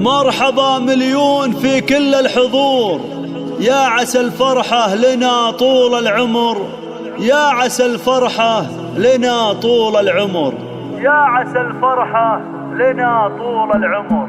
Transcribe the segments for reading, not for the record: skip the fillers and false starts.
مرحبا مليون في كل الحضور، يا عسى الفرحة لنا طول العمر، يا عسى الفرحة لنا طول العمر، يا عسى الفرحة لنا طول العمر.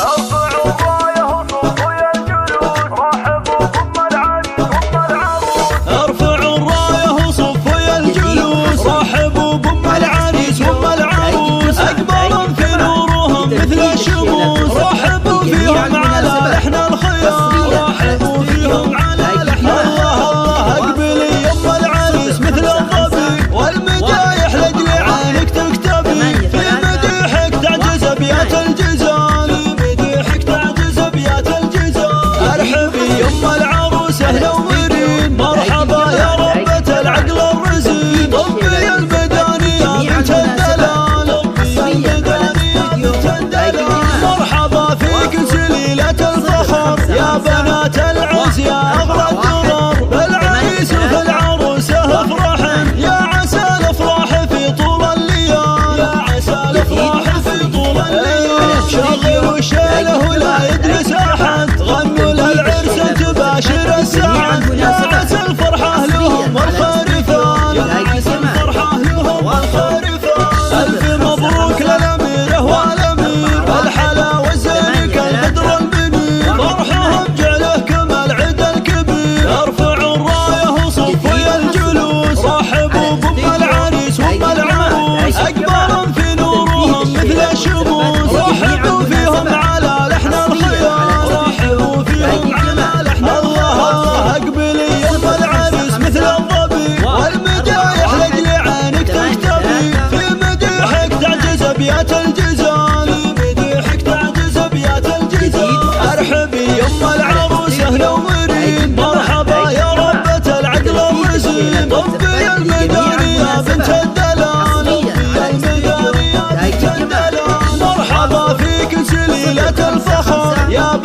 ارفعوا الراية وصفوا يا الجلوس، رحبوا بأم العريس وأم العروس. ارفعوا الراية وصفوا يا الجلوس، رحبوا بأم العريس وأم العروس. أقمار في نورهم مثل الشموس، رحبوا فيهم على لحن الخيام، رحبوا فيهم على لحن الله. اقبلي يا أم العريس مثل الظبي، والمدايح لأجل عينك تكتبي، في مديحك تعجز أبيات الجزال، ارحبي يما العروس اهلا ومرين، مرحبا يا ربة العقل الرزين. طبي المداني يا بنت الدلال، طبي المداني يا بنت الدلال. مرحبا فيك سليلة الفخر، يا بنات العز يا اغلى الدرر، بالعريس وفي العروسة افرحن، يا عسى الافراح في طول الليال، يا عسى الافراح في طول الليال. شغلوا الشيله ولا يجلس احد، غنوا تباشر السعد، يا عسى الفرحة لهم والخرفان، يا عسى الفرحة لهم والخرفان. ألف مبروك للأميرة والأمير، الحلا والزين كالبدر المنير، فرحهم جعله كما العيد الكبير. ارفعوا الراية وصفوا يا الجلوس، رحبوا بأم العريس وأم العروس. أقمار في نورهم مثل الشموس، رحبوا فيهم على لحن الخيام، رحبوا فيهم على لحن الله. اقبلي يا ام العريس مثل الظبي، والمدايح لاجل عينك تكتبي، في مديحك تعجز ابيات الجزال، في مديحك تعجز ابيات الجزال. ارحبي يا ام العروس اهلا ومرين، مرحبا يا ربة العقل الرزين. طبي المداني يا بنت الدلال، طبي المداني يا بنت الدلال. مرحبا فيك سليلة الفخر، يا